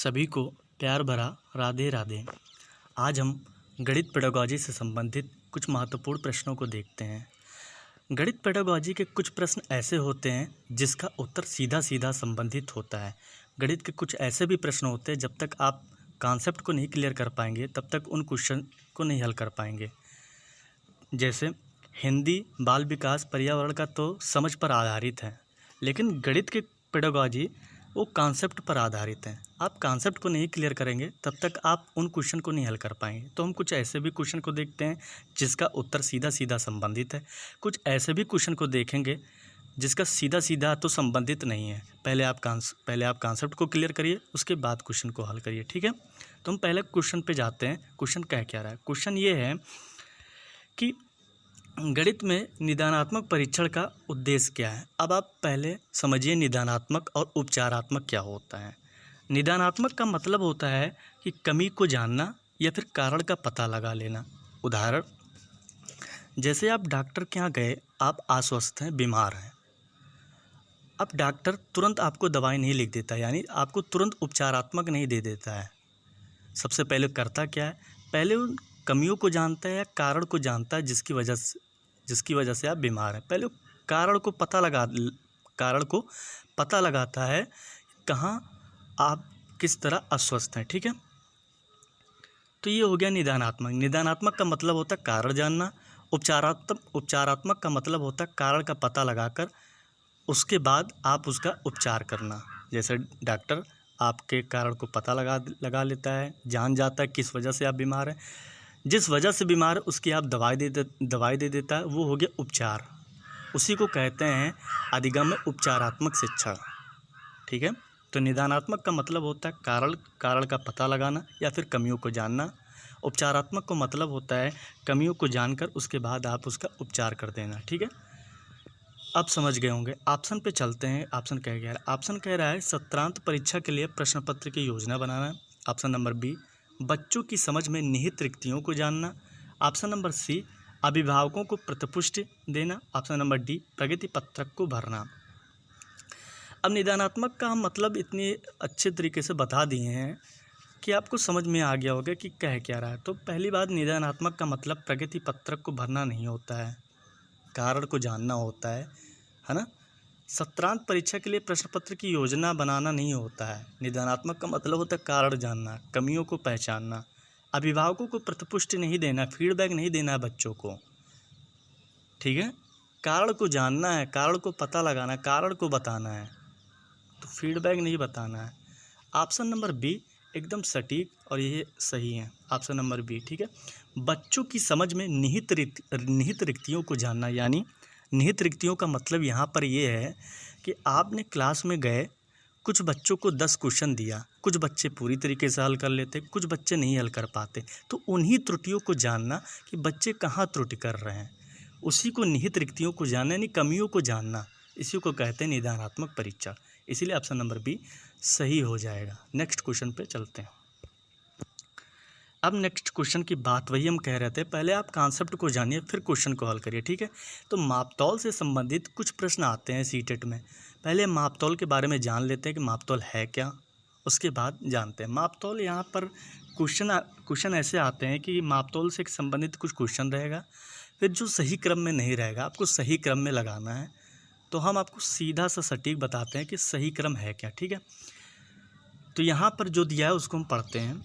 सभी को प्यार भरा राधे राधे। आज हम गणित पेडागॉजी से संबंधित कुछ महत्वपूर्ण प्रश्नों को देखते हैं। गणित पेडागॉजी के कुछ प्रश्न ऐसे होते हैं जिसका उत्तर सीधा सीधा संबंधित होता है। गणित के कुछ ऐसे भी प्रश्न होते हैं जब तक आप कॉन्सेप्ट को नहीं क्लियर कर पाएंगे तब तक उन क्वेश्चन को नहीं हल कर पाएंगे। जैसे हिंदी, बाल विकास, पर्यावरण का तो समझ पर आधारित है, लेकिन गणित के पेडागॉजी वो कॉन्सेप्ट पर आधारित हैं। आप कॉन्सेप्ट को नहीं क्लियर करेंगे तब तक आप उन क्वेश्चन को नहीं हल कर पाएंगे। तो हम कुछ ऐसे भी क्वेश्चन को देखते हैं जिसका उत्तर सीधा सीधा संबंधित है, कुछ ऐसे भी क्वेश्चन को देखेंगे जिसका सीधा सीधा तो संबंधित नहीं है। पहले आप कॉन्सेप्ट को क्लियर करिए, उसके बाद क्वेश्चन को हल करिए, ठीक है। तो हम पहले क्वेश्चन पे जाते हैं। क्वेश्चन कह क्या रहा है? क्वेश्चन ये है कि गणित में निदानात्मक परीक्षण का उद्देश्य क्या है। अब आप पहले समझिए निदानात्मक और उपचारात्मक क्या होता है। निदानात्मक का मतलब होता है कि कमी को जानना या फिर कारण का पता लगा लेना। उदाहरण, जैसे आप डॉक्टर के यहाँ गए, आप अस्वस्थ हैं, बीमार हैं। अब डॉक्टर तुरंत आपको दवाई नहीं लिख देता, यानी आपको तुरंत उपचारात्मक नहीं दे देता है। सबसे पहले करता क्या है? पहले उन कमियों को जानता है या कारण को जानता है जिसकी वजह से आप बीमार हैं। पहले कारण को पता लगाता है कहाँ आप किस तरह अस्वस्थ हैं, ठीक है। तो ये हो गया निदानात्मक। निदानात्मक का मतलब होता है कारण जानना। उपचारात्मक का मतलब होता है कारण का पता लगाकर उसके बाद आप उसका उपचार करना। जैसे डॉक्टर आपके कारण को पता लगा लेता है, जान जाता है किस वजह से आप बीमार हैं, जिस वजह से बीमार है उसकी आप दवाई दे देता है, वो हो गया उपचार। उसी को कहते हैं अधिगम्य उपचारात्मक शिक्षा, ठीक है। तो निदानात्मक का मतलब होता है कारण का पता लगाना या फिर कमियों को जानना। उपचारात्मक का मतलब होता है कमियों को जानकर उसके बाद आप उसका उपचार कर देना, ठीक है। अब समझ गए होंगे। ऑप्शन पे चलते हैं। ऑप्शन कह गया है? ऑप्शन कह रहा है सत्रांत परीक्षा के लिए प्रश्न पत्र की योजना बनाना। ऑप्शन नंबर बी, बच्चों की समझ में निहित रिक्तियों को जानना। ऑप्शन नंबर सी, अभिभावकों को प्रतिपुष्टि देना। ऑप्शन नंबर डी, प्रगति पत्रक को भरना। अब निदानात्मक का हम मतलब इतने अच्छे तरीके से बता दिए हैं कि आपको समझ में आ गया होगा कि कह क्या रहा है। तो पहली बात, निदानात्मक का मतलब प्रगति पत्रक को भरना नहीं होता है, कारण को जानना होता है ना। सत्रांत परीक्षा के लिए प्रश्न पत्र की योजना बनाना नहीं होता है। निदानात्मक का मतलब होता है कारण जानना, कमियों को पहचानना। अभिभावकों को प्रतिपुष्टि नहीं देना, फीडबैक नहीं देना है बच्चों को, ठीक है। कारण को जानना है, कारण को पता लगाना, कारण को बताना है, तो फीडबैक नहीं बताना है। ऑप्शन नंबर बी एकदम सटीक और ये सही है। ऑप्शन नंबर बी, ठीक है। बच्चों की समझ में निहित रिक्तियों को जानना, यानी निहित रिक्तियों का मतलब यहाँ पर ये है कि आपने क्लास में गए, कुछ बच्चों को 10 क्वेश्चन दिया, कुछ बच्चे पूरी तरीके से हल कर लेते, कुछ बच्चे नहीं हल कर पाते, तो उन्हीं त्रुटियों को जानना कि बच्चे कहाँ त्रुटि कर रहे हैं, उसी को निहित रिक्तियों को जानना, यानी कमियों को जानना, इसी को कहते हैं निदानात्मक परीक्षा। इसीलिए ऑप्शन नंबर बी सही हो जाएगा। नेक्स्ट क्वेश्चन पे चलते हैं। अब नेक्स्ट क्वेश्चन की बात वही हम कह रहे थे, पहले आप कॉन्सेप्ट को जानिए फिर क्वेश्चन को हल करिए, ठीक है। तो मापतौल से संबंधित कुछ प्रश्न आते हैं सीटेट में। पहले मापतौल के बारे में जान लेते हैं कि मापतौल है क्या, उसके बाद जानते हैं मापतौल। यहाँ पर क्वेश्चन ऐसे आते हैं कि मापतौल से संबंधित कुछ क्वेश्चन रहेगा, फिर जो सही क्रम में नहीं रहेगा आपको सही क्रम में लगाना है। तो हम आपको सीधा सा सटीक बताते हैं कि सही क्रम है क्या, ठीक है। तो यहाँ पर जो दिया है उसको हम पढ़ते हैं।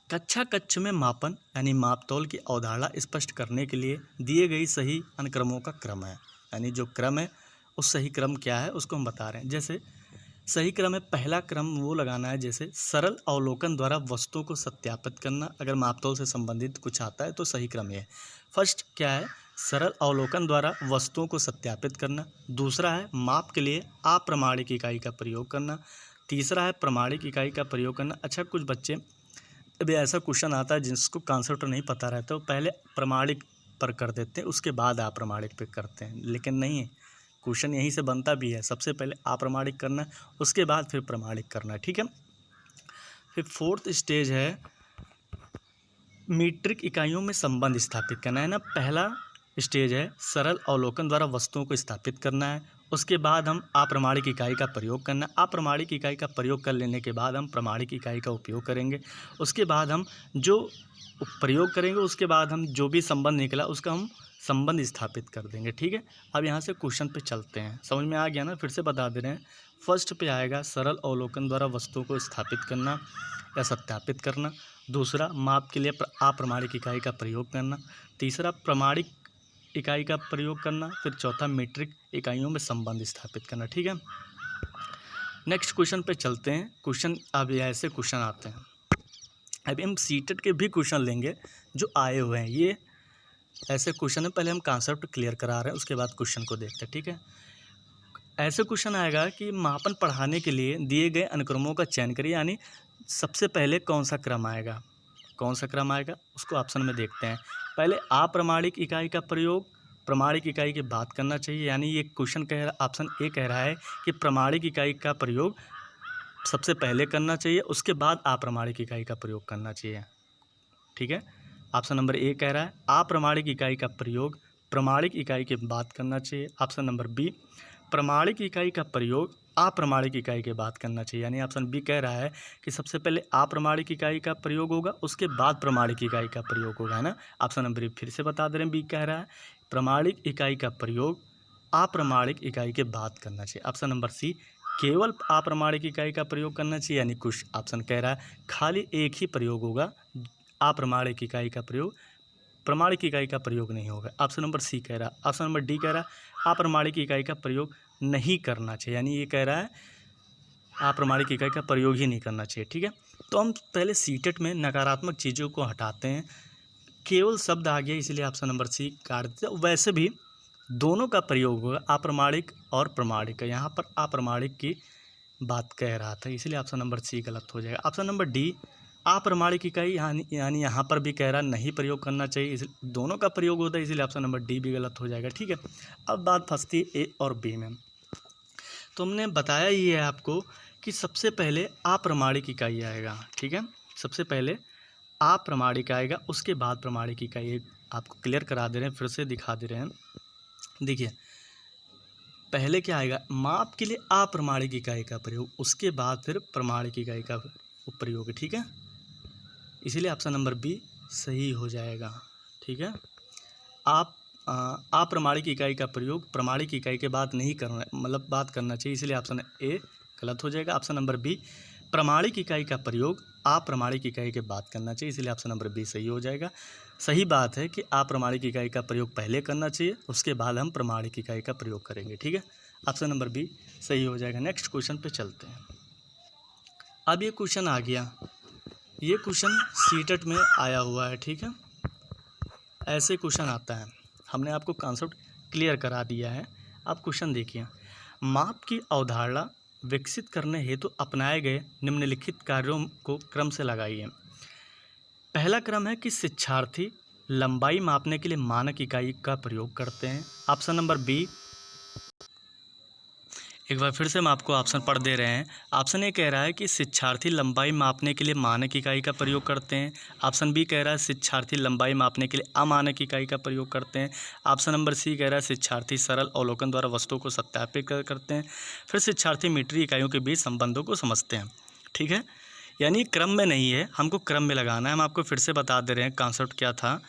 कक्ष में मापन यानी मापतौल की अवधारणा स्पष्ट करने के लिए दिए गई सही अनुक्रमों का क्रम है, यानी जो क्रम है उस सही क्रम क्या है उसको हम बता रहे हैं। जैसे सही क्रम है, पहला क्रम वो लगाना है जैसे सरल अवलोकन द्वारा वस्तुओं को सत्यापित करना। अगर मापतौल से संबंधित कुछ आता है तो सही क्रम ये है। फर्स्ट क्या है? सरल अवलोकन द्वारा वस्तुओं को सत्यापित करना। दूसरा है माप के लिए अप्रमाणिक इकाई का प्रयोग करना। तीसरा है प्रमाणिक इकाई का प्रयोग करना। अच्छा, कुछ बच्चे अभी ऐसा क्वेश्चन आता है जिसको कॉन्सेप्ट नहीं पता रहता, वो पहले प्रमाणिक पर कर देते हैं उसके बाद अप्रमाणिक पे करते हैं, लेकिन नहीं है, क्वेश्चन यहीं से बनता भी है। सबसे पहले अप्रमाणिक करना, उसके बाद फिर प्रमाणिक करना, ठीक है। फिर फोर्थ स्टेज है मीट्रिक इकाइयों में संबंध स्थापित करना है ना। पहला स्टेज है सरल अवलोकन द्वारा वस्तुओं को स्थापित करना है, उसके बाद हम अप्रमाणिक इकाई का प्रयोग करना। अप्रमाणिक इकाई का प्रयोग कर लेने के बाद हम प्रमाणिक इकाई का उपयोग करेंगे। उसके बाद हम जो प्रयोग करेंगे उसके बाद हम जो भी संबंध निकला उसका हम संबंध स्थापित कर देंगे। ठीक है, अब यहाँ से क्वेश्चन पे चलते हैं। समझ में आ गया ना? फिर से बता दे रहे हैं। फर्स्ट पे आएगा सरल अवलोकन द्वारा वस्तुओं को स्थापित करना या सत्यापित करना। दूसरा, माप के लिए अप्रमाणिक इकाई का प्रयोग करना। तीसरा, प्रमाणिक इकाई का प्रयोग करना। फिर चौथा, मीट्रिक इकाइयों में संबंध स्थापित करना। ठीक है, नेक्स्ट क्वेश्चन पे चलते हैं। क्वेश्चन अब ऐसे क्वेश्चन आते हैं। अभी हम सीटेट के भी क्वेश्चन लेंगे जो आए हुए हैं। ये ऐसे क्वेश्चन है, पहले हम कॉन्सेप्ट क्लियर करा रहे हैं, उसके बाद क्वेश्चन को देखते हैं। ठीक है, ऐसे क्वेश्चन आएगा कि मापन पढ़ाने के लिए दिए गए अनुक्रमों का चयन करिए, यानी सबसे पहले कौन सा क्रम आएगा, कौन सा क्रम आएगा उसको ऑप्शन में देखते हैं। पहले अप्रमाणिक इकाई का प्रयोग प्रमाणिक इकाई के बाद करना चाहिए, यानी ये क्वेश्चन कह रहा, ऑप्शन ए कह रहा है कि प्रमाणिक इकाई का प्रयोग सबसे पहले करना चाहिए, उसके बाद अप्रमाणिक इकाई का प्रयोग करना चाहिए। ठीक है, ऑप्शन नंबर ए कह रहा है अप्रमाणिक इकाई का प्रयोग प्रमाणिक इकाई के बाद करना चाहिए। ऑप्शन नंबर बी, प्रमाणिक इकाई का प्रयोग अप्रमाणिक इकाई के बाद करना चाहिए, यानी ऑप्शन बी कह रहा है कि सबसे पहले अप्रमाणिक इकाई का प्रयोग होगा, उसके बाद प्रमाणिक इकाई का प्रयोग होगा, है ना। ऑप्शन नंबर बी फिर से बता दे रहे हैं, बी कह रहा है प्रमाणिक इकाई का प्रयोग अप्रमाणिक इकाई के बाद करना चाहिए। ऑप्शन नंबर सी, केवल अप्रमाणिक इकाई का प्रयोग करना चाहिए, यानी कुछ ऑप्शन कह रहा है खाली एक ही प्रयोग होगा, अप्रमाणिक इकाई का प्रयोग प्रमाणिक इकाई का प्रयोग नहीं होगा। ऑप्शन नंबर सी कह रहा है। ऑप्शन नंबर डी कह रहा है अप्रमाणिक इकाई का प्रयोग नहीं करना चाहिए, यानी ये कह रहा है अप्रमाणिक इकाई का प्रयोग ही नहीं करना चाहिए। ठीक है, तो हम पहले सीटेट में नकारात्मक चीज़ों को हटाते हैं, केवल शब्द आ गया इसलिए ऑप्शन नंबर सी काट देते। वैसे भी दोनों का प्रयोग होगा, अप्रमाणिक और प्रमाणिक का। यहाँ पर अप्रमाणिक की बात कह रहा था, इसलिए ऑप्शन नंबर सी गलत हो जाएगा। ऑप्शन नंबर डी, अप्रमाणिक इकाई यानी यहाँ पर भी कह रहा नहीं प्रयोग करना चाहिए, इस दोनों का प्रयोग होता है, इसीलिए ऑप्शन नंबर डी भी गलत हो जाएगा। ठीक है, अब बात फंसती है ए और बी में। तो हमने बताया ही है आपको कि सबसे पहले अप्रमाणिक इकाई आएगा। ठीक है, सबसे पहले अप्रमाणिक आएगा, उसके बाद प्रमाणिक इकाई। आपको क्लियर करा दे रहे हैं, फिर से दिखा दे रहे हैं। देखिए, पहले क्या आएगा, माप के लिए अप्रमाणिक इकाई का प्रयोग, उसके बाद फिर प्रमाणिक इकाई का प्रयोग। ठीक है, इसीलिए ऑप्शन नंबर बी सही हो जाएगा। ठीक है, आप अप्रमाणिक इकाई का प्रयोग प्रमाणिक इकाई के बाद नहीं करना, मतलब बात करना चाहिए, इसलिए ऑप्शन ए गलत हो जाएगा। ऑप्शन नंबर बी, प्रमाणिक इकाई का प्रयोग अप्रमाणिक इकाई के बाद करना चाहिए, इसलिए ऑप्शन नंबर बी सही हो जाएगा। सही बात है कि अप्रमाणिक इकाई का प्रयोग पहले करना चाहिए, उसके बाद हम प्रमाणिक इकाई का प्रयोग करेंगे। ठीक है, ऑप्शन नंबर बी सही हो जाएगा। नेक्स्ट क्वेश्चन पे चलते हैं। अब ये क्वेश्चन आ गया, ये क्वेश्चन सीटेट में आया हुआ है। ठीक है, ऐसे क्वेश्चन आता है, हमने आपको कॉन्सेप्ट क्लियर करा दिया है। आप क्वेश्चन देखिए, माप की अवधारणा विकसित करने हेतु अपनाए गए निम्नलिखित कार्यों को क्रम से लगाइए। पहला क्रम है कि शिक्षार्थी लंबाई मापने के लिए मानक इकाई का प्रयोग करते हैं। ऑप्शन नंबर बी, एक बार फिर से हम आपको ऑप्शन पढ़ दे रहे हैं। ऑप्शन ए कह रहा है कि शिक्षार्थी लंबाई मापने के लिए मानक इकाई का प्रयोग करते हैं। ऑप्शन बी कह रहा है शिक्षार्थी लंबाई मापने के लिए अमानक इकाई का प्रयोग करते हैं। ऑप्शन नंबर सी कह रहा है शिक्षार्थी सरल अवलोकन द्वारा वस्तुओं को सत्यापित करते हैं। फिर शिक्षार्थी मीट्रिक इकाइयों के बीच संबंधों को समझते हैं। ठीक है, यानी क्रम में नहीं है, हमको क्रम में लगाना है। हम आपको फिर से बता दे रहे हैं कॉन्सेप्ट क्या था,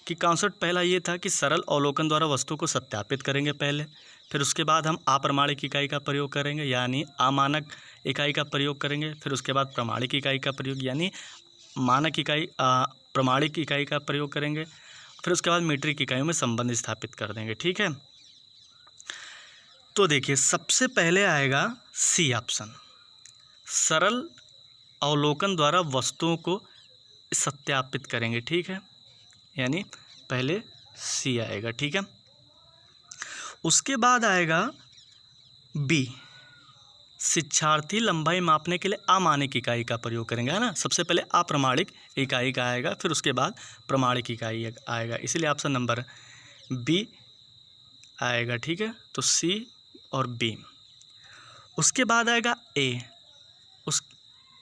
कि कॉन्सेप्ट पहला ये था कि सरल अवलोकन द्वारा वस्तु को सत्यापित करेंगे पहले, फिर उसके बाद हम अप्रमाणिक इकाई का प्रयोग करेंगे, यानी अमानक इकाई का प्रयोग करेंगे। फिर उसके बाद प्रमाणिक इकाई का प्रयोग, यानी मानक इकाई प्रमाणिक इकाई का प्रयोग करेंगे। फिर उसके बाद मीट्रिक इकाइयों में संबंध स्थापित कर देंगे। ठीक है, तो देखिए सबसे पहले आएगा सी ऑप्शन, सरल अवलोकन द्वारा वस्तुओं को सत्यापित करेंगे। ठीक है, यानी पहले सी आएगा। ठीक है, उसके बाद आएगा बी, शिक्षार्थी लंबाई मापने के लिए अमानक इकाई का प्रयोग करेंगे, है ना। सबसे पहले अप्रमाणिक इकाई का आएगा, फिर उसके बाद प्रमाणिक इकाई आएगा, इसलिए ऑप्शन नंबर बी आएगा। ठीक है, तो सी और बी। उसके बाद आएगा ए, उस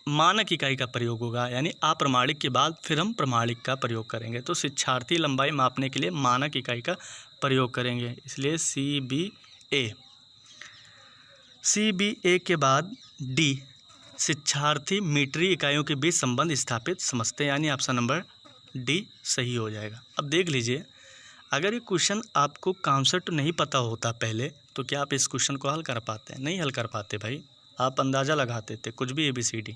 मानक इकाई का प्रयोग होगा, यानी अप्रमाणिक के बाद फिर हम प्रमाणिक का प्रयोग करेंगे। तो शिक्षार्थी लंबाई मापने के लिए मानक इकाई का प्रयोग करेंगे, इसलिए सी बी ए। CBA के बाद D, शिक्षार्थी मीटरी इकाइयों के बीच संबंध स्थापित समझते हैं, यानी ऑप्शन नंबर D सही हो जाएगा। अब देख लीजिए, अगर ये क्वेश्चन आपको कॉन्सेप्ट नहीं पता होता पहले, तो क्या आप इस क्वेश्चन को हल कर पाते हैं? नहीं हल कर पाते भाई, आप अंदाज़ा लगाते थे कुछ भी ABCD,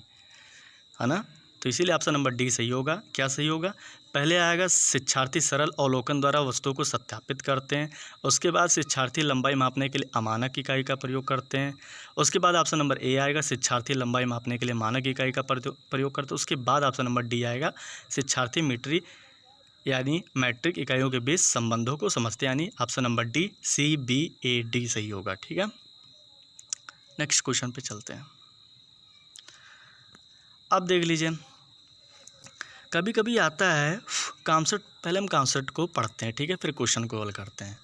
है ना। तो इसीलिए ऑप्शन नंबर D सही होगा। क्या सही होगा? पहले आएगा शिक्षार्थी सरल अवलोकन द्वारा वस्तुओं को सत्यापित करते हैं। उसके बाद शिक्षार्थी लंबाई मापने के लिए अमानक इकाई का प्रयोग करते हैं। उसके बाद ऑप्शन नंबर A आएगा, शिक्षार्थी लंबाई मापने के लिए मानक इकाई का प्रयोग करते हैं। उसके बाद ऑप्शन नंबर D आएगा, शिक्षार्थी मीटरी यानी मैट्रिक इकाइयों के बीच संबंधों को समझते हैं, यानी ऑप्शन नंबर D CBAD सही होगा। ठीक है, नेक्स्ट क्वेश्चन पे चलते हैं। अब देख लीजिए, कभी कभी आता है कॉन्सेप्ट, पहले हम कॉन्सेप्ट को पढ़ते हैं, ठीक है, फिर क्वेश्चन को हल करते हैं।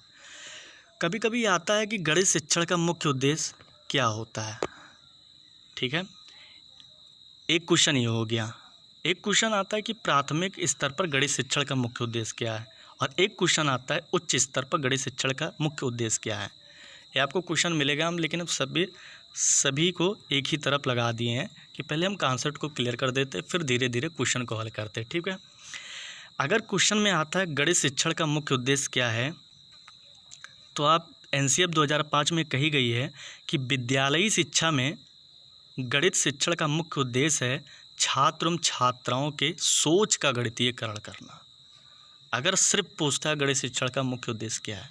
कभी कभी आता है कि गणित शिक्षण का मुख्य उद्देश्य क्या होता है। ठीक है, एक क्वेश्चन ये हो गया। एक क्वेश्चन आता है कि प्राथमिक स्तर पर गणित शिक्षण का मुख्य उद्देश्य क्या है, और एक क्वेश्चन आता है उच्च स्तर पर गणित शिक्षण का मुख्य उद्देश्य क्या है। ये आपको क्वेश्चन मिलेगा हम, लेकिन अब सभी को एक ही तरफ लगा दिए हैं कि पहले हम कॉन्सेप्ट को क्लियर कर देते, फिर धीरे धीरे क्वेश्चन को हल करते। ठीक है, अगर क्वेश्चन में आता है गणित शिक्षण का मुख्य उद्देश्य क्या है, तो आप NCF 2005 में कही गई है कि विद्यालयी शिक्षा में गणित शिक्षण का मुख्य उद्देश्य है छात्र एवं छात्राओं के सोच का गणितीयकरण करना। अगर सिर्फ पूछता है गणित शिक्षण का मुख्य उद्देश्य क्या है,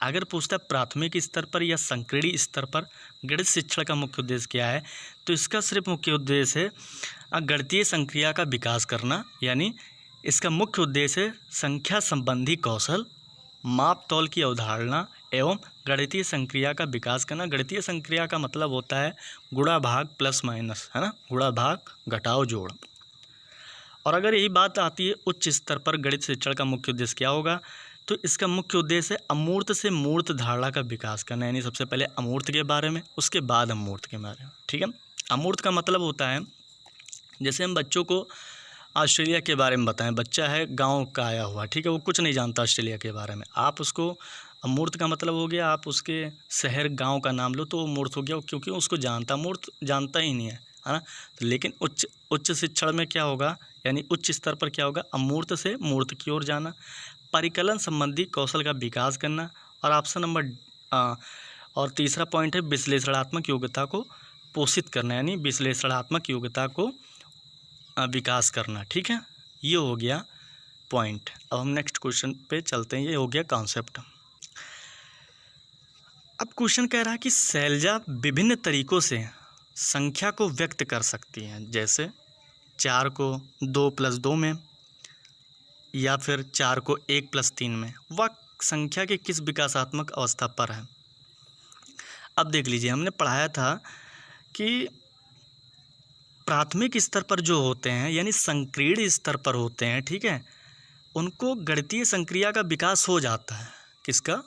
अगर पूछता है प्राथमिक स्तर पर या संकीर्ण स्तर पर गणित शिक्षण का मुख्य उद्देश्य क्या है, तो इसका सिर्फ मुख्य उद्देश्य है गणितीय संक्रिया का विकास करना, यानी इसका मुख्य उद्देश्य है संख्या संबंधी कौशल, माप तौल की अवधारणा एवं गणितीय संक्रिया का विकास करना। गणितीय संक्रिया का मतलब होता है गुणा भाग प्लस माइनस, है ना, गुणा भाग घटाव जोड़। और अगर यही बात आती है उच्च स्तर पर गणित शिक्षण का मुख्य उद्देश्य क्या होगा, तो इसका मुख्य उद्देश्य है अमूर्त से मूर्त धारणा का विकास करना, यानी सबसे पहले अमूर्त के बारे में, उसके बाद अमूर्त के बारे में। ठीक है, अमूर्त का मतलब होता है, जैसे हम बच्चों को ऑस्ट्रेलिया के बारे में बताएं, बच्चा है गांव का आया हुआ, ठीक है, वो कुछ नहीं जानता ऑस्ट्रेलिया के बारे में, आप उसको, अमूर्त का मतलब हो गया आप उसके शहर गांव का नाम लो तो वो मूर्त हो गया, क्योंकि उसको जानता, मूर्त जानता ही नहीं है ना। लेकिन उच्च शिक्षण में क्या होगा, यानी उच्च स्तर पर क्या होगा, अमूर्त से मूर्त की ओर जाना, परिकलन संबंधी कौशल का विकास करना। और ऑप्शन नंबर और तीसरा पॉइंट है विश्लेषणात्मक योग्यता को पोषित करना, यानी विश्लेषणात्मक योग्यता को विकास करना। ठीक है, ये हो गया पॉइंट। अब हम नेक्स्ट क्वेश्चन पे चलते हैं, ये हो गया कॉन्सेप्ट। अब क्वेश्चन कह रहा है कि शैलजा विभिन्न तरीकों से संख्या को व्यक्त कर सकती हैं, जैसे 4 को 2 + 2 में, या फिर 4 को 1 + 3 में। वह संख्या के किस विकासात्मक अवस्था पर है। अब देख लीजिए, हमने पढ़ाया था कि प्राथमिक स्तर पर जो होते हैं, यानी संकीर्ण स्तर पर होते हैं, ठीक है, उनको गणितीय संक्रिया का विकास हो जाता है। किसका?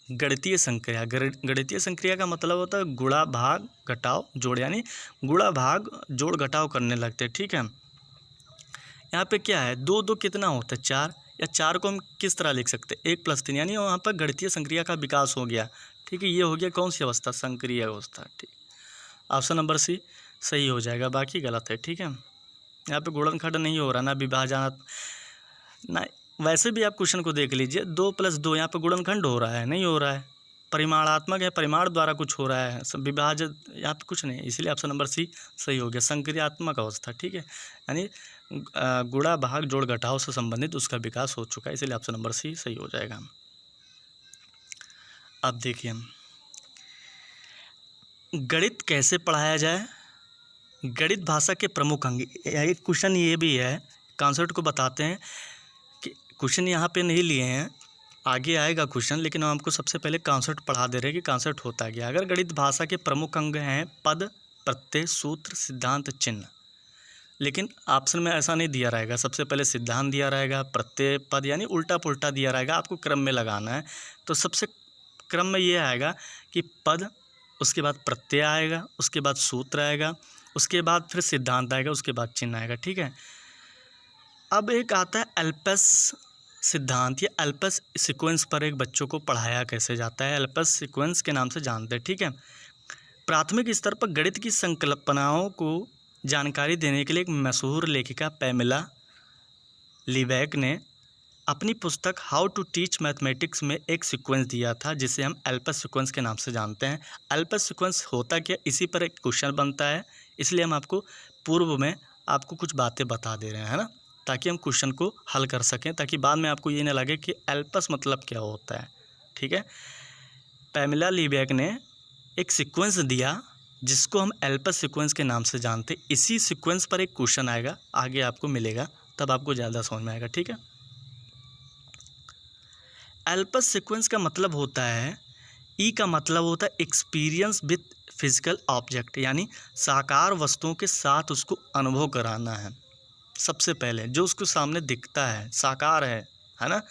गणितीय संक्रिया। गणितीय संक्रिया का मतलब होता है गुणा भाग घटाव जोड़, यानी गुणा भाग जोड़ घटाव करने लगते हैं। ठीक है, यहाँ पे क्या है, 2 2 कितना होता है 4, या 4 को हम किस तरह लिख सकते हैं 1 + 3, यानी वहाँ पर गणितीय संक्रिया का विकास हो गया। ठीक है, ये हो गया कौन सी अवस्था, संक्रिय अवस्था। ठीक, ऑप्शन नंबर C सही हो जाएगा, बाकी गलत है। ठीक है, यहाँ पे गुणनखंड नहीं हो रहा ना, विभाजन ना, वैसे भी आप क्वेश्चन को देख लीजिए, 2 + 2 यहाँ पे गुणनखंड हो रहा है, नहीं हो रहा है, परिमाणात्मक है, परिमाण द्वारा कुछ हो रहा है, सब विभाजन यहाँ पे कुछ नहीं, इसलिए ऑप्शन नंबर C सही हो गया, संक्रियात्मक अवस्था। ठीक है, यानी गुणा भाग जोड़ घटाव से संबंधित उसका विकास हो चुका है, इसलिए ऑप्शन नंबर C सही हो जाएगा। अब देखिए, गणित कैसे पढ़ाया जाए, गणित भाषा के प्रमुख अंग। एक क्वेश्चन ये भी है, कॉन्सेप्ट को बताते हैं कि क्वेश्चन यहाँ पे नहीं लिए हैं, आगे आएगा क्वेश्चन, लेकिन हम आपको सबसे पहले कॉन्सेप्ट पढ़ा दे रहे हैं कि कॉन्सेप्ट होता है क्या। अगर गणित भाषा के प्रमुख अंग हैं पद, प्रत्यय, सूत्र, सिद्धांत, चिन्ह, लेकिन ऑप्शन में ऐसा नहीं दिया रहेगा, सबसे पहले सिद्धांत दिया रहेगा, प्रत्यय, पद, यानी उल्टा पुल्टा दिया रहेगा, आपको क्रम में लगाना है। तो सबसे क्रम में ये आएगा कि पद, उसके बाद प्रत्यय आएगा, उसके बाद सूत्र आएगा, उसके बाद फिर सिद्धांत आएगा, उसके बाद चिन्ह आएगा। ठीक है, अब एक आता है एल्पस सिद्धांत, या एल्पस सीक्वेंस पर एक बच्चों को पढ़ाया कैसे जाता है, एल्पस सीक्वेंस के नाम से जानते हैं। ठीक है, प्राथमिक स्तर पर गणित की संकल्पनाओं को जानकारी देने के लिए एक मशहूर लेखिका पैमेला लीबैक ने अपनी पुस्तक हाउ टू टीच मैथमेटिक्स में एक सीक्वेंस दिया था, जिसे हम एल्पस सीक्वेंस के नाम से जानते हैं। एल्पस सीक्वेंस होता क्या, इसी पर एक क्वेश्चन बनता है, इसलिए हम आपको पूर्व में आपको कुछ बातें बता दे रहे हैं, है ना, ताकि हम क्वेश्चन को हल कर सकें, ताकि बाद में आपको ये ना लगे कि एल्पस मतलब क्या होता है। ठीक है, पैमेला लीबैक ने एक सीक्वेंस दिया जिसको हम एल्पस सीक्वेंस के नाम से जानते हैं। इसी सीक्वेंस पर एक क्वेश्चन आएगा, आगे आपको मिलेगा, तब आपको ज़्यादा समझ में आएगा। ठीक है, एल्पस सीक्वेंस का मतलब होता है, ई का मतलब होता है एक्सपीरियंस विद फिजिकल ऑब्जेक्ट, यानी साकार वस्तुओं के साथ उसको अनुभव कराना है। सबसे पहले जो उसको सामने दिखता है, साकार है ना।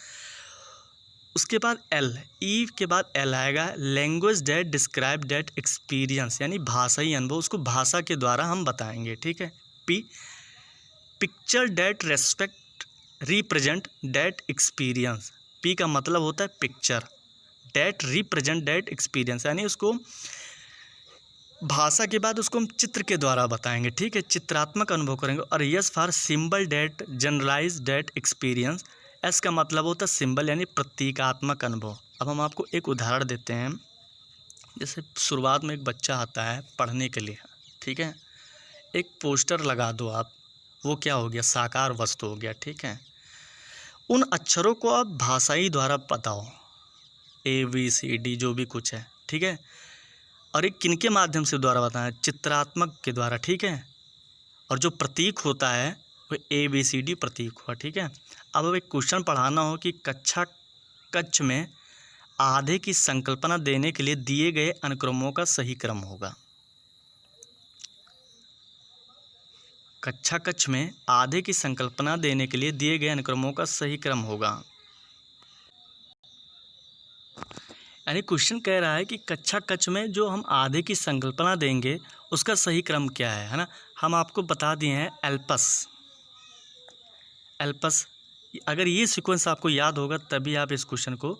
उसके बाद एल, ई के बाद एल आएगा, language that describe that experience, यानी भाषाई अनुभव, उसको भाषा के द्वारा हम बताएंगे। ठीक है, P, picture that respect represent that experience, P का मतलब होता है picture, that represent that experience, यानी उसको भाषा के बाद उसको हम चित्र के द्वारा बताएंगे। ठीक है, चित्रात्मक अनुभव करेंगे। और S for symbol that generalize that experience, S का मतलब होता है सिंबल, यानी प्रतीकात्मक अनुभव। अब हम आपको एक उदाहरण देते हैं, जैसे शुरुआत में एक बच्चा आता है पढ़ने के लिए, ठीक है, एक पोस्टर लगा दो आप, वो क्या हो गया, साकार वस्तु हो गया। ठीक है, उन अक्षरों को आप भाषाई द्वारा बताओ, ABCD जो भी कुछ है। ठीक है, और एक किनके माध्यम से द्वारा बताएं, चित्रात्मक के द्वारा। ठीक है, और जो प्रतीक होता है वो ABCD प्रतीक हुआ। ठीक है, अब एक क्वेश्चन पढ़ाना हो कि कक्षा कक्ष में आधे की संकल्पना देने के लिए दिए गए अनुक्रमों का सही क्रम होगा। कक्षा कक्ष में आधे की संकल्पना देने के लिए दिए गए अनुक्रमों का सही क्रम होगा, यानी क्वेश्चन कह रहा है कि कक्षा कक्ष में जो हम आधे की संकल्पना देंगे उसका सही क्रम क्या है ना। हम आपको बता दिए हैं एल्पस, अगर ये सीक्वेंस आपको याद होगा तभी आप इस क्वेश्चन को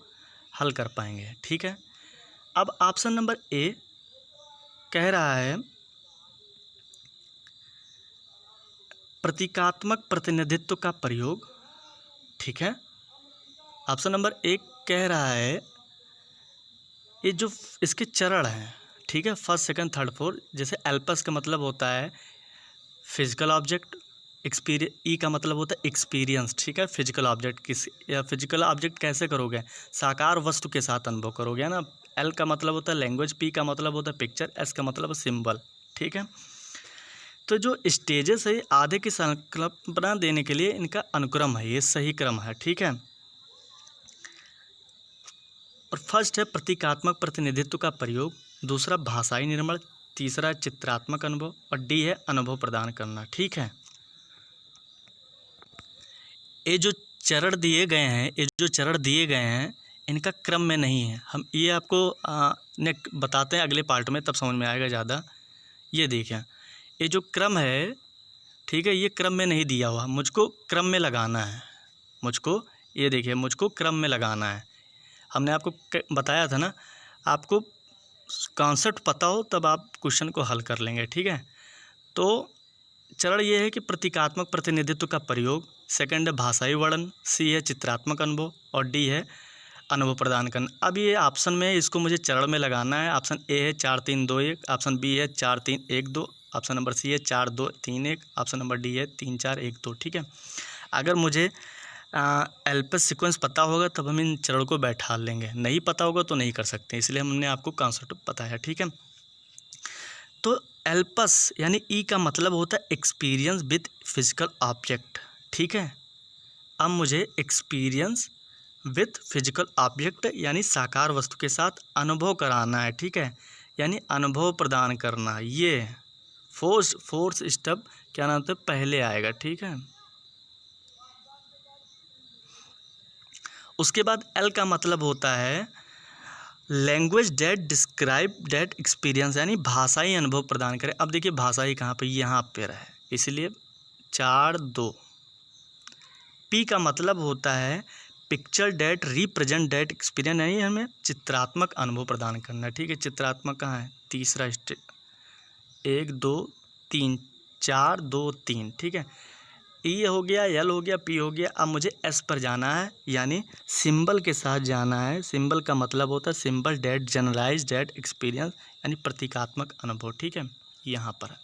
हल कर पाएंगे। ठीक है, अब ऑप्शन नंबर ए कह रहा है प्रतीकात्मक प्रतिनिधित्व का प्रयोग। ठीक है, ऑप्शन नंबर एक कह रहा है ये जो इसके चरण हैं, ठीक है, फर्स्ट सेकंड थर्ड फोर्थ, जैसे एल्पस का मतलब होता है फिजिकल ऑब्जेक्ट, ई का मतलब होता है एक्सपीरियंस। ठीक है, फिजिकल ऑब्जेक्ट किस, या फिजिकल ऑब्जेक्ट कैसे करोगे, साकार वस्तु के साथ अनुभव करोगे ना। एल का मतलब होता है लैंग्वेज, पी का मतलब होता है पिक्चर, एस का मतलब है सिंबल। ठीक है, तो जो स्टेजेस है आधे की संकल्पना देने के लिए इनका अनुक्रम है, ये सही क्रम है। ठीक है, और फर्स्ट है प्रतीकात्मक प्रतिनिधित्व का प्रयोग, दूसरा भाषाई निर्माण, तीसरा चित्रात्मक अनुभव, और डी है अनुभव प्रदान करना। ठीक है, ये जो चरण दिए गए हैं इनका क्रम में नहीं है। हम ये आपको ने बताते हैं अगले पार्ट में, तब समझ में आएगा ज़्यादा। ये देखिए, ये जो क्रम है, ठीक है, ये क्रम में नहीं दिया हुआ, मुझको क्रम में लगाना है, मुझको ये देखिए, मुझको क्रम में लगाना है। हमने आपको बताया था ना, आपको कॉन्सेप्ट पता हो तब आप क्वेश्चन को हल कर लेंगे। ठीक है, तो चरण ये है कि प्रतीकात्मक प्रतिनिधित्व का प्रयोग, सेकंड है भाषाई वर्णन, सी है चित्रात्मक अनुभव, और डी है अनुभव प्रदान करना। अब ये ऑप्शन में इसको मुझे चरण में लगाना है। ऑप्शन ए है 4 3 2 1, ऑप्शन बी है 4 3 1 2, ऑप्शन नंबर सी है 4 2 3 1, ऑप्शन नंबर डी है 3 4 1 2। ठीक है, अगर मुझे एल्पस सीक्वेंस पता होगा तब हम इन चरणों को बैठा लेंगे, नहीं पता होगा तो नहीं कर सकते, इसलिए हमने आपको कॉन्सेप्ट बताया। ठीक है, तो एल्पस यानी ई का मतलब होता है एक्सपीरियंस विद फिजिकल ऑब्जेक्ट। ठीक है, अब मुझे एक्सपीरियंस विद फिजिकल ऑब्जेक्ट यानी साकार वस्तु के साथ अनुभव कराना है। ठीक है, यानी अनुभव प्रदान करना, ये फोर्थ स्टेप क्या नाम है पहले आएगा। ठीक है, उसके बाद एल का मतलब होता है language that describe that experience, यानी भाषाई अनुभव प्रदान करें। अब देखिए भाषाई कहाँ पे, यहाँ पर है, इसलिए 4 2। पी का मतलब होता है picture that represent that experience, यानी हमें चित्रात्मक अनुभव प्रदान करना है। ठीक है, चित्रात्मक कहाँ है, तीसरा स्टेप 1 2 3 4 2 3, ठीक है। ई हो गया, एल हो गया, पी हो गया। अब मुझे एस पर जाना है, यानी सिंबल के साथ जाना है। सिंबल का मतलब होता है symbol that generalize that experience, यानी प्रतीकात्मक अनुभव, ठीक है। यहाँ पर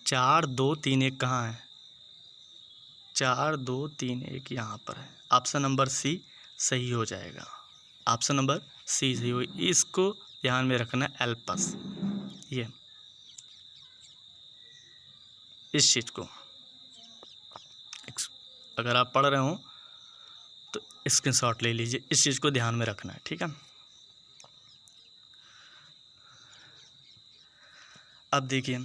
4 2 3 1 कहाँ है? 4 2 3 1 यहाँ पर है। ऑप्शन नंबर सी सही हो जाएगा। ऑप्शन नंबर सी सही हो। इसको ध्यान में रखना, एल्पस, ये इस चीज़ को अगर आप पढ़ रहे हो तो स्क्रीनशॉट ले लीजिए, इस चीज़ को ध्यान में रखना है, ठीक है। अब देखिए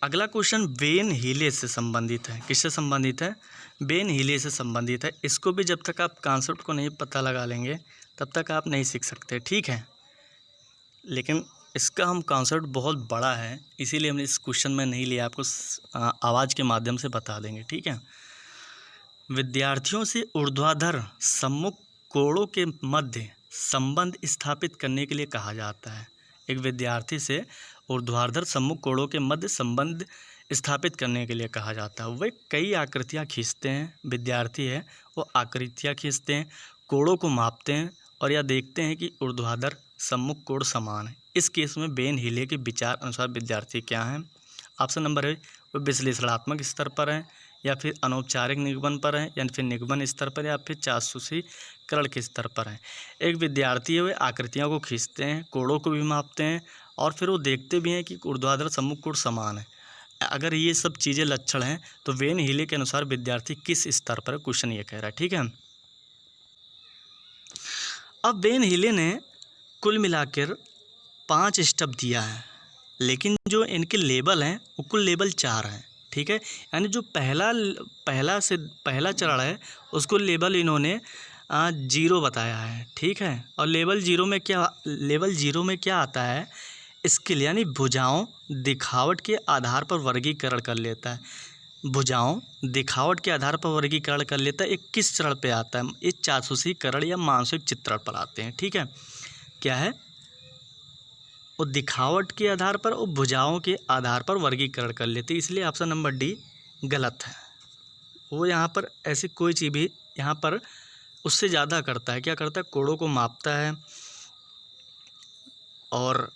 अगला क्वेश्चन वेन हीले से संबंधित है। किससे संबंधित है? वेन हीले से संबंधित है। इसको भी जब तक आप कॉन्सेप्ट को नहीं पता लगा लेंगे तब तक आप नहीं सीख सकते, ठीक है। लेकिन इसका हम कॉन्सेप्ट बहुत बड़ा है, इसीलिए हमने इस क्वेश्चन में नहीं लिया, आपको आवाज़ के माध्यम से बता देंगे, ठीक है। विद्यार्थियों से ऊर्ध्वाधर सम्मुख कोणों के मध्य संबंध स्थापित करने के लिए कहा जाता है। एक विद्यार्थी से ऊर्ध्वाधर सम्मुख कोणों के मध्य संबंध स्थापित करने के लिए कहा जाता है। वे कई आकृतियाँ खींचते हैं, विद्यार्थी है वो आकृतियाँ खींचते हैं, कोणों को मापते हैं और यह देखते हैं कि ऊर्ध्वाधर सम्मुख कोण समान है। इस केस में वेन हीले के विचार अनुसार विद्यार्थी क्या हैं? ऑप्शन नंबर है वो विश्लेषणात्मक स्तर पर है, या फिर अनौपचारिक निगमन पर है, या फिर निगमन स्तर पर, या फिर चाक्षुषीकरण के स्तर पर है। एक विद्यार्थी है वे आकृतियों को खींचते हैं, कोणों को भी मापते हैं और फिर वो देखते भी हैं कि ऊर्ध्वाधर सम्मुख कोण समान है। अगर ये सब चीज़ें लक्षण हैं तो वेन हीले के अनुसार विद्यार्थी किस स्तर पर है, क्वेश्चन ये कह रहा है, ठीक है। अब वेन हीले ने कुल मिलाकर 5 स्टेप दिया है, लेकिन जो इनके लेबल हैं वो कुल लेबल 4 हैं, ठीक है। यानी जो पहला चरण है उसको लेबल इन्होंने 0 बताया है, ठीक है। और लेवल जीरो में क्या आता है? स्किल, यानी भुजाओं दिखावट के आधार पर वर्गीकरण कर लेता है। भुजाओं दिखावट के आधार पर वर्गीकरण कर लेता है। ये किस चरण पे आता है? ये चाक्षुषीकरण या मानसिक चित्रण पर आते हैं, ठीक है। क्या है? वो दिखावट के आधार पर और भुजाओं के आधार पर वर्गीकरण कर लेते हैं, इसलिए ऑप्शन नंबर डी गलत है। वो यहाँ पर ऐसी कोई चीज़ भी यहाँ पर उससे ज़्यादा करता है। क्या करता है? कोणों को मापता है और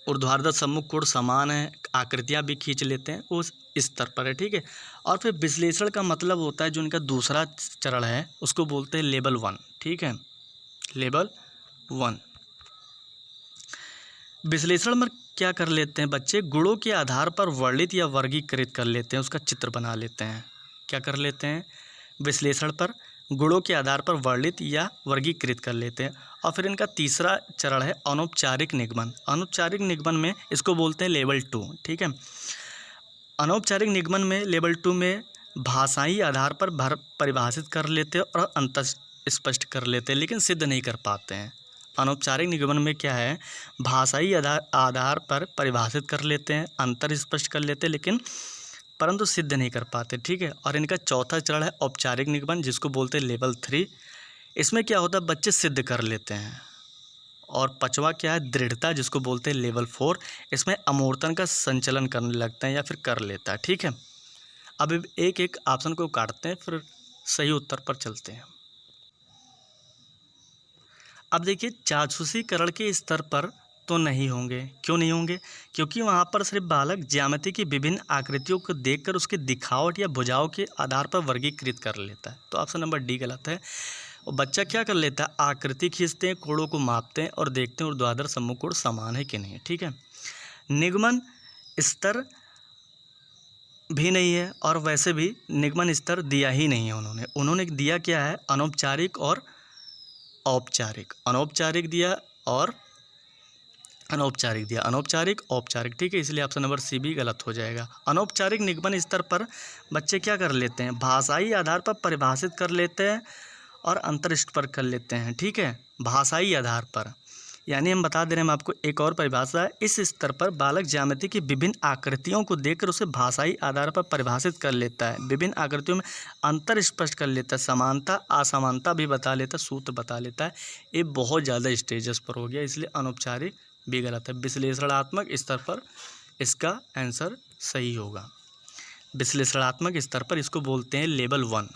ऊर्ध्वाधर सम्मुख कोण समान है, आकृतियाँ भी खींच लेते हैं, उस स्तर पर है, ठीक है। और फिर विश्लेषण का मतलब होता है जो इनका दूसरा चरण है उसको बोलते हैं लेवल 1, ठीक है, लेवल 1। विश्लेषण में क्या कर लेते हैं बच्चे? गुणों के आधार पर वर्णित या वर्गीकृत कर लेते हैं, उसका चित्र बना लेते हैं। क्या कर लेते हैं? विश्लेषण पर गुणों के आधार पर वर्णित या वर्गीकृत कर लेते हैं। और फिर इनका तीसरा चरण है अनौपचारिक निगमन। अनौपचारिक निगमन में इसको बोलते हैं लेवल 2, ठीक है। अनौपचारिक निगमन में लेवल 2 में भाषाई आधार पर परिभाषित कर लेते हैं और अंतर स्पष्ट कर लेते हैं, लेकिन सिद्ध नहीं कर पाते हैं। अनौपचारिक निगमन में क्या है? भाषाई आधार पर परिभाषित कर लेते हैं, अंतर स्पष्ट कर लेते हैं, लेकिन परंतु सिद्ध नहीं कर पाते, ठीक है। और इनका चौथा चरण है औपचारिक निगमन, जिसको बोलते हैं लेवल 3। इसमें क्या होता है? बच्चे सिद्ध कर लेते हैं। और पांचवा क्या है? दृढ़ता, जिसको बोलते हैं लेवल 4। इसमें अमूर्तन का संचलन करने लगते हैं या फिर कर लेता है, ठीक है। अब एक एक ऑप्शन को काटते हैं, फिर सही उत्तर पर चलते हैं। अब देखिए चाक्षुषीकरण के स्तर पर तो नहीं होंगे। क्यों नहीं होंगे? क्योंकि वहाँ पर सिर्फ बालक ज्यामिति की विभिन्न आकृतियों को देखकर उसके दिखावट या भुजाओं के आधार पर वर्गीकृत कर लेता है, तो ऑप्शन नंबर डी गलत है। और बच्चा क्या कर लेता है? आकृति खींचते हैं, कोणों को मापते हैं और देखते हैं ऊर्ध्वाधर सम्मुख कोण समान है कि नहीं, ठीक है। निगमन स्तर भी नहीं है और वैसे भी निगमन स्तर दिया ही नहीं है उन्होंने दिया क्या है? अनौपचारिक और औपचारिक। अनौपचारिक दिया और अनौपचारिक दिया, अनौपचारिक औपचारिक, ठीक है। इसलिए ऑप्शन नंबर सी भी गलत हो जाएगा। अनौपचारिक निगमन स्तर पर बच्चे क्या कर लेते हैं? भाषाई आधार पर परिभाषित कर लेते हैं और अंतर स्पष्ट कर लेते हैं, ठीक है। भाषाई आधार पर, यानी हम बता दे रहे हैं, हम आपको एक और परिभाषा है। इस स्तर पर बालक ज्यामिति की विभिन्न आकृतियों को देखकर उसे भाषाई आधार पर परिभाषित कर लेता है, विभिन्न आकृतियों में अंतर स्पष्ट कर लेता है, समानता असमानता भी बता लेता है, सूत्र बता लेता है। ये बहुत ज़्यादा स्टेजेस पर हो गया, इसलिए अनौपचारिक बी गलत है। विश्लेषणात्मक स्तर पर इसका आंसर सही होगा। विश्लेषणात्मक स्तर पर इसको बोलते हैं लेवल 1।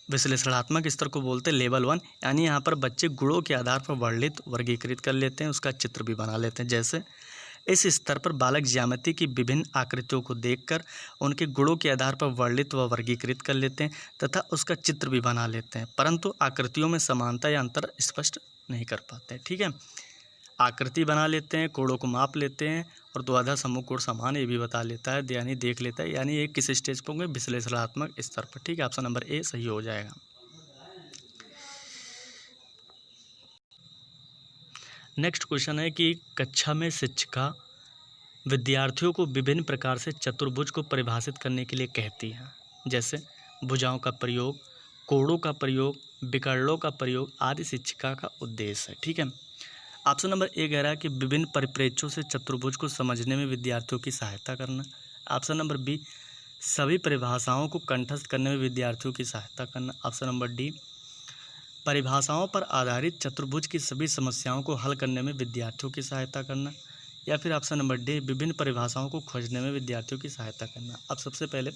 विश्लेषणात्मक स्तर को बोलते हैं लेवल 1, यानी यहाँ पर बच्चे गुणों के आधार पर वर्णित वर्गीकृत कर लेते हैं, उसका चित्र भी बना लेते हैं। जैसे इस स्तर पर बालक ज्यामिति की विभिन्न आकृतियों को देखकर उनके गुणों के आधार पर वर्णित व वर्गीकृत कर लेते हैं तथा उसका चित्र भी बना लेते हैं, परंतु आकृतियों में समानता या अंतर स्पष्ट नहीं कर पाते हैं। ठीक है, आकृति बना लेते हैं, कोणों को माप लेते हैं और द्विआधार समूह कोण समान ये भी बता लेता है, यानी देख लेता है, यानी ये किस स्टेज पर होंगे, विश्लेषणात्मक स्तर पर। ठीक है, ऑप्शन नंबर ए सही हो जाएगा। नेक्स्ट क्वेश्चन है कि कक्षा में शिक्षिका विद्यार्थियों को विभिन्न प्रकार से चतुर्भुज को परिभाषित करने के लिए कहती है, जैसे भुजाओं का प्रयोग, कोणों का प्रयोग, विकर्णों का प्रयोग आदि शिक्षिका का उद्देश्य है। ठीक है, ऑप्शन नंबर ए कह रहा है कि विभिन्न परिप्रेक्ष्यों से चतुर्भुज को समझने में विद्यार्थियों की सहायता करना। ऑप्शन नंबर बी सभी परिभाषाओं को कंठस्थ करने में विद्यार्थियों की सहायता करना। ऑप्शन नंबर डी परिभाषाओं पर आधारित चतुर्भुज की सभी समस्याओं को हल करने में विद्यार्थियों की सहायता करना। या फिर ऑप्शन नंबर डी विभिन्न परिभाषाओं को खोजने में विद्यार्थियों की सहायता करना। अब सबसे पहले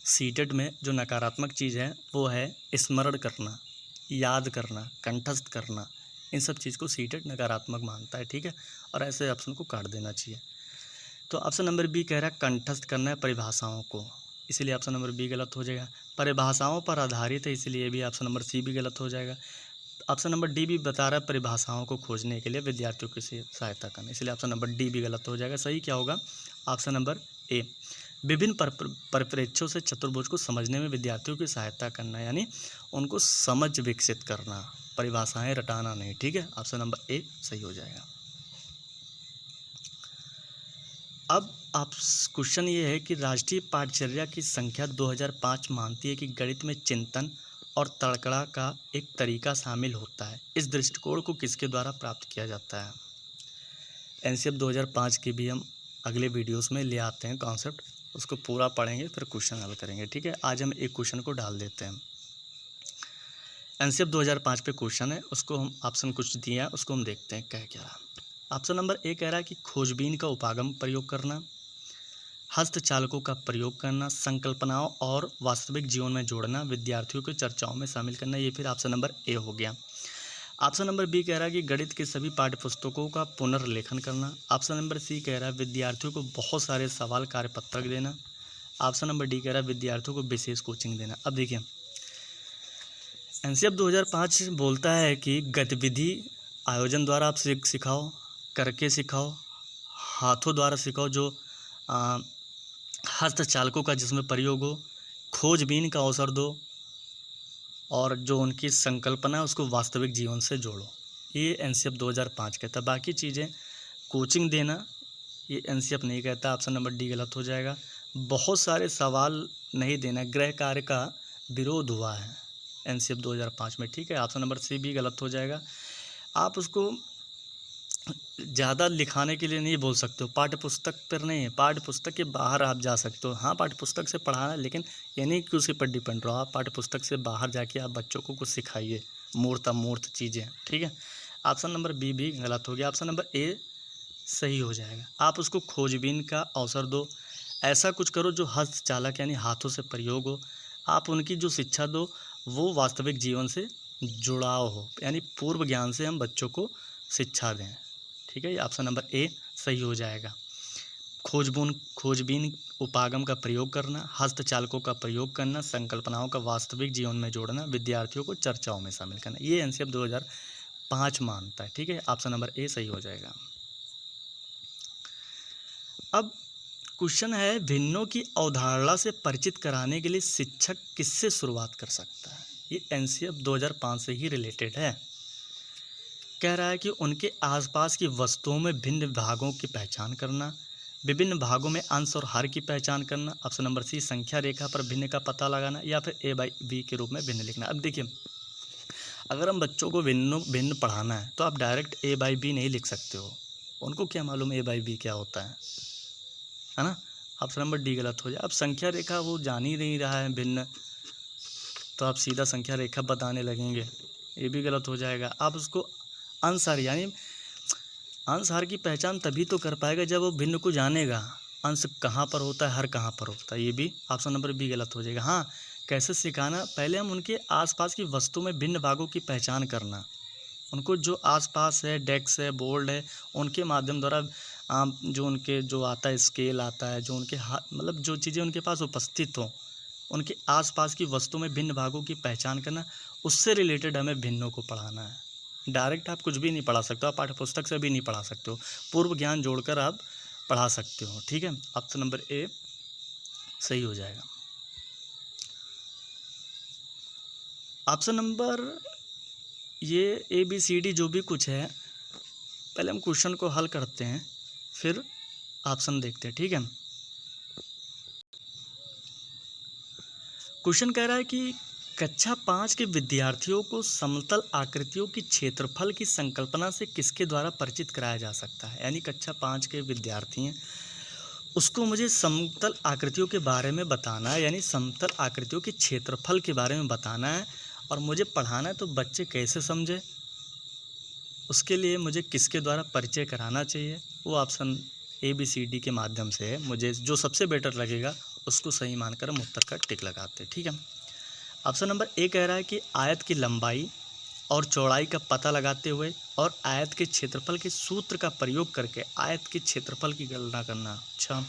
सीटेट में जो नकारात्मक चीज़ है वो है स्मरण करना, याद करना, कंठस्थ करना, इन सब चीज़ को सीटेट नकारात्मक मानता है। ठीक है, और ऐसे ऑप्शन को काट देना चाहिए। तो ऑप्शन नंबर बी कह रहा है कंठस्थ करना है परिभाषाओं को, इसलिए ऑप्शन नंबर बी गलत हो जाएगा। परिभाषाओं पर आधारित है, इसलिए भी ऑप्शन नंबर सी भी गलत हो जाएगा। ऑप्शन नंबर डी भी बता रहा है परिभाषाओं को खोजने के लिए विद्यार्थियों की सहायता करना, इसलिए ऑप्शन नंबर डी भी गलत हो जाएगा। सही क्या होगा, ऑप्शन नंबर ए विभिन्न परिप्रेक्ष्यों से चतुर्भुज को समझने में विद्यार्थियों की सहायता करना, यानी उनको समझ विकसित करना, परिभाषाएं रटाना नहीं। ठीक है, ऑप्शन नंबर ए सही हो जाएगा। अब आप क्वेश्चन ये है कि राष्ट्रीय पाठचर्या की संख्या 2005 मानती है कि गणित में चिंतन और तड़कड़ा का एक तरीका शामिल होता है। इस दृष्टिकोण को किसके द्वारा प्राप्त किया जाता है। एनसीएफ 2005 की भी हम अगले वीडियोस में ले आते हैं कॉन्सेप्ट, उसको पूरा पढ़ेंगे फिर क्वेश्चन हल करेंगे। ठीक है, आज हम एक क्वेश्चन को डाल देते हैं। एनसीएफ 2005 पे क्वेश्चन है, उसको हम ऑप्शन कुछ दिए हैं, उसको हम देखते हैं क्या क्या रहा। ऑप्शन नंबर ए कह रहा है कि खोजबीन का उपागम प्रयोग करना, हस्तचालकों का प्रयोग करना, संकल्पनाओं और वास्तविक जीवन में जोड़ना, विद्यार्थियों को चर्चाओं में शामिल करना। ये फिर ऑप्शन नंबर ए हो गया। ऑप्शन नंबर बी कह रहा है कि गणित के सभी पाठ्यपुस्तकों का पुनर्लेखन करना। ऑप्शन नंबर सी कह रहा है विद्यार्थियों को बहुत सारे सवाल कार्यपत्रक देना। ऑप्शन नंबर डी कह रहा है विद्यार्थियों को विशेष कोचिंग देना। अब देखिए एनसीएफ 2005 बोलता है कि गतिविधि आयोजन द्वारा आप सिखाओ, करके सिखाओ, हाथों द्वारा सिखाओ, जो हस्तचालकों का जिसमें प्रयोग हो, खोजबीन का अवसर दो और जो उनकी संकल्पना है उसको वास्तविक जीवन से जोड़ो। ये एनसीएफ 2005 कहता है। बाकी चीज़ें कोचिंग देना ये एनसीएफ नहीं कहता, ऑप्शन नंबर डी गलत हो जाएगा। बहुत सारे सवाल नहीं देना, गृह कार्य का विरोध हुआ है एनसीएफ 2005 में। ठीक है, ऑप्शन नंबर सी भी गलत हो जाएगा। आप उसको ज़्यादा लिखाने के लिए नहीं बोल सकते हो, पाठ्यपुस्तक पर नहीं, पाठ्यपुस्तक के बाहर आप जा सकते हो। हाँ, पाठ्यपुस्तक से पढ़ाना, लेकिन ये नहीं कि उसी पर डिपेंड रहो। आप पाठ्यपुस्तक से बाहर जाके आप बच्चों को कुछ सिखाइए, मूर्त अमूर्त चीज़ें। ठीक है, ऑप्शन नंबर बी भी गलत हो गया, ऑप्शन नंबर ए सही हो जाएगा। आप उसको खोजबीन का अवसर दो, ऐसा कुछ करो जो हस्तचालक यानी हाथों से प्रयोग हो। आप उनकी जो शिक्षा दो वो वास्तविक जीवन से जुड़ाव हो, यानी पूर्व ज्ञान से हम बच्चों को शिक्षा दें। ठीक है, ये ऑप्शन नंबर ए सही हो जाएगा। खोजबीन उपागम का प्रयोग करना, हस्तचालकों का प्रयोग करना, संकल्पनाओं का वास्तविक जीवन में जोड़ना, विद्यार्थियों को चर्चाओं में शामिल करना, ये एनसीएफ 2005 मानता है। ठीक है, ऑप्शन नंबर ए सही हो जाएगा। अब क्वेश्चन है भिन्नों की अवधारणा से परिचित कराने के लिए शिक्षक किससे शुरुआत कर सकता है। ये एनसीएफ 2005 से ही रिलेटेड है। कह रहा है कि उनके आसपास की वस्तुओं में भिन्न भागों की पहचान करना, विभिन्न भागों में अंश और हर की पहचान करना, ऑप्शन नंबर सी संख्या रेखा पर भिन्न का पता लगाना, या फिर ए बाई बी के रूप में भिन्न लिखना। अब देखिए अगर हम बच्चों को भिन्न पढ़ाना है तो आप डायरेक्ट ए बाई बी नहीं लिख सकते हो, उनको क्या मालूम ए बाई बी क्या होता है ना। ऑप्शन नंबर डी गलत हो जाए। अब संख्या रेखा वो जान ही नहीं रहा है भिन्न, तो आप सीधा संख्या रेखा बताने लगेंगे, ये भी गलत हो जाएगा। आप उसको अंशहार यानी अंशहार की पहचान तभी तो कर पाएगा जब वो भिन्न को जानेगा। अंश कहाँ पर होता है, हर कहाँ पर होता है, ये भी ऑप्शन नंबर बी गलत हो जाएगा। हाँ, कैसे सिखाना, पहले हम उनके आसपास की वस्तु में भिन्न भागों की पहचान करना, उनको जो आसपास है, डेस्क है, बोर्ड है, उनके माध्यम द्वारा जो उनके जो आता है स्केल आता है, जो उनके मतलब जो चीज़ें उनके पास उपस्थित हो, उनके आसपास की वस्तु में भिन्न भागों की पहचान करना, उससे रिलेटेड हमें भिन्नों को पढ़ाना है। डायरेक्ट आप कुछ भी नहीं पढ़ा सकते हो, आप पाठ्य पुस्तक से भी नहीं पढ़ा सकते हो, पूर्व ज्ञान जोड़कर आप पढ़ा सकते हो। ठीक है, ऑप्शन नंबर ए सही हो जाएगा। ऑप्शन नंबर ये ABCD जो भी कुछ है, पहले हम क्वेश्चन को हल करते हैं, फिर ऑप्शन देखते हैं। ठीक है, क्वेश्चन कह रहा है कि कक्षा 5 के विद्यार्थियों को समतल आकृतियों की क्षेत्रफल की संकल्पना से किसके द्वारा परिचित कराया जा सकता है। यानी कक्षा 5 के विद्यार्थी हैं, उसको मुझे समतल आकृतियों के बारे में बताना है, यानी समतल आकृतियों के क्षेत्रफल के बारे में बताना है और मुझे पढ़ाना है। तो बच्चे कैसे समझे, उसके लिए मुझे किसके द्वारा परिचय कराना चाहिए, वो ऑप्शन ABCD के माध्यम से है। मुझे जो सबसे बेटर लगेगा उसको सही मानकर हम उत्तर का टिक लगाते हैं। ठीक है, ऑप्शन नंबर ए कह रहा है कि आयत की लंबाई और चौड़ाई का पता लगाते हुए और आयत के क्षेत्रफल के सूत्र का प्रयोग करके आयत के क्षेत्रफल की गणना करना। अच्छा,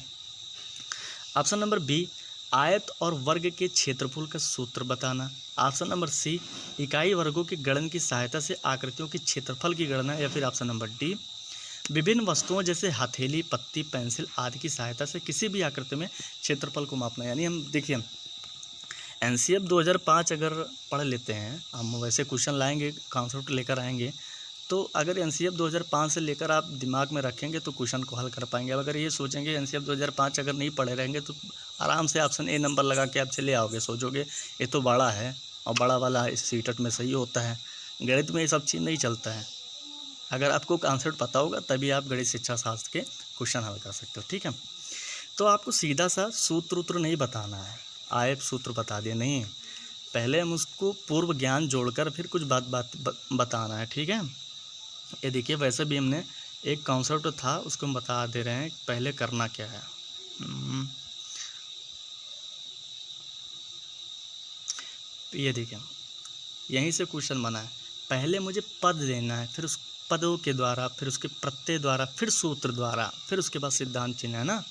ऑप्शन नंबर बी आयत और वर्ग के क्षेत्रफल का सूत्र बताना। ऑप्शन नंबर सी इकाई वर्गों के गणन की सहायता से आकृतियों के क्षेत्रफल की गणना। या फिर ऑप्शन नंबर डी विभिन्न वस्तुओं जैसे हथेली, पत्ती, पेंसिल आदि की सहायता से किसी भी आकृति में क्षेत्रफल को मापना। यानी हम देखिए NCF 2005 अगर पढ़ लेते हैं, हम वैसे क्वेश्चन लाएंगे, कॉन्सेप्ट लेकर आएंगे, तो अगर NCF 2005 से लेकर आप दिमाग में रखेंगे तो क्वेश्चन को हल कर पाएंगे। अब अगर ये सोचेंगे NCF 2005 अगर नहीं पढ़े रहेंगे तो आराम से ऑप्शन ए नंबर लगा के आप चले आओगे, सोचोगे ये तो बड़ा है और बड़ा वाला इस सीटेट में सही होता है। गणित में ये सब चीज़ नहीं चलता है। अगर आपको कॉन्सेप्ट पता होगा तभी आप गणित शिक्षा शास्त्र के क्वेश्चन हल कर सकते हो। ठीक है, तो आपको सीधा सा सूत्र नहीं बताना है, आए सूत्र बता दिए नहीं, पहले हम उसको पूर्व ज्ञान जोड़कर फिर कुछ बात बताना है। ठीक है, ये देखिए वैसे भी हमने एक कॉन्सेप्ट था उसको हम बता दे रहे हैं पहले करना क्या है। ये देखिए यहीं से क्वेश्चन बना है, पहले मुझे पद देना है, फिर उस पदों के द्वारा, फिर उसके प्रत्यय द्वारा, फिर सूत्र द्वारा, फिर उसके बाद सिद्धांत चिन्ह, है ना।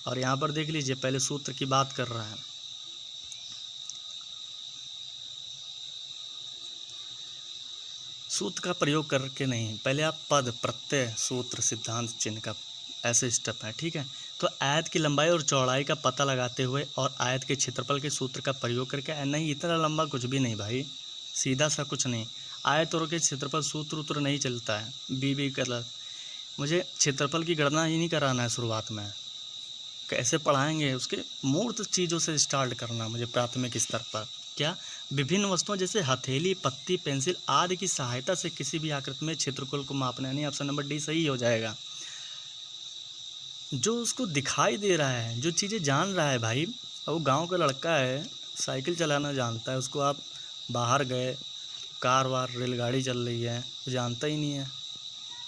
और यहाँ पर देख लीजिए पहले सूत्र की बात कर रहा है, सूत्र का प्रयोग करके नहीं, पहले आप पद, प्रत्यय, सूत्र, सिद्धांत चिन्ह का ऐसे स्टेप है। ठीक है, तो आयत की लंबाई और चौड़ाई का पता लगाते हुए और आयत के क्षेत्रफल के सूत्र का प्रयोग करके। नहीं इतना लंबा कुछ भी नहीं भाई, सीधा सा कुछ नहीं, आयत और के क्षेत्रफल सूत्र नहीं चलता है, बी कर। मुझे क्षेत्रफल की गणना ही नहीं कराना है शुरुआत में, कैसे पढ़ाएंगे उसके मूर्त चीज़ों से स्टार्ट करना मुझे प्राथमिक स्तर पर। क्या विभिन्न वस्तुओं जैसे हथेली, पत्ती, पेंसिल आदि की सहायता से किसी भी आकृति में क्षेत्रफल को मापना। नहीं ऑप्शन नंबर डी सही हो जाएगा। जो उसको दिखाई दे रहा है, जो चीज़ें जान रहा है भाई, वो गांव का लड़का है, साइकिल चलाना जानता है, उसको आप बाहर गए, कार वार रेलगाड़ी चल रही है, वो जानता ही नहीं है,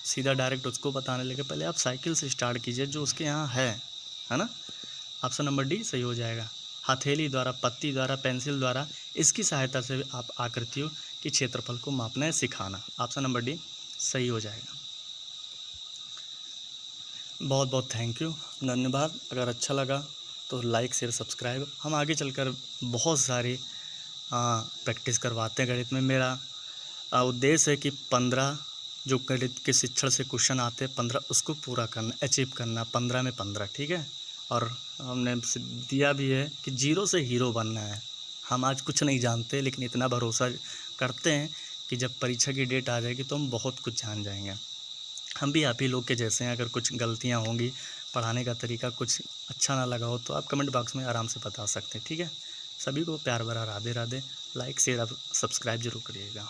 सीधा डायरेक्ट उसको बताने लगे। पहले आप साइकिल से स्टार्ट कीजिए जो उसके यहाँ है ना। ऑप्शन नंबर डी सही हो जाएगा। हथेली द्वारा, पत्ती द्वारा, पेंसिल द्वारा, इसकी सहायता से आप आकृतियों के क्षेत्रफल को मापना है, सिखाना। ऑप्शन नंबर डी सही हो जाएगा। बहुत बहुत थैंक यू, धन्यवाद। अगर अच्छा लगा तो लाइक, शेयर, सब्सक्राइब। हम आगे चलकर बहुत सारी प्रैक्टिस करवाते हैं गणित में। मेरा उद्देश्य है कि 15 जो गणित के शिक्षण से क्वेश्चन आते हैं 15 उसको पूरा करना, अचीव करना, 15 में 15। ठीक है, और हमने दिया भी है कि 0 से हीरो बनना है। हम आज कुछ नहीं जानते लेकिन इतना भरोसा करते हैं कि जब परीक्षा की डेट आ जाएगी तो हम बहुत कुछ जान जाएंगे। हम भी आप ही लोग के जैसे हैं। अगर कुछ गलतियां होंगी, पढ़ाने का तरीका कुछ अच्छा ना लगा हो तो आप कमेंट बॉक्स में आराम से बता सकते हैं। ठीक है, सभी को प्यार भरा Radhe Radhe. Like, share, subscribe जरूर करिएगा।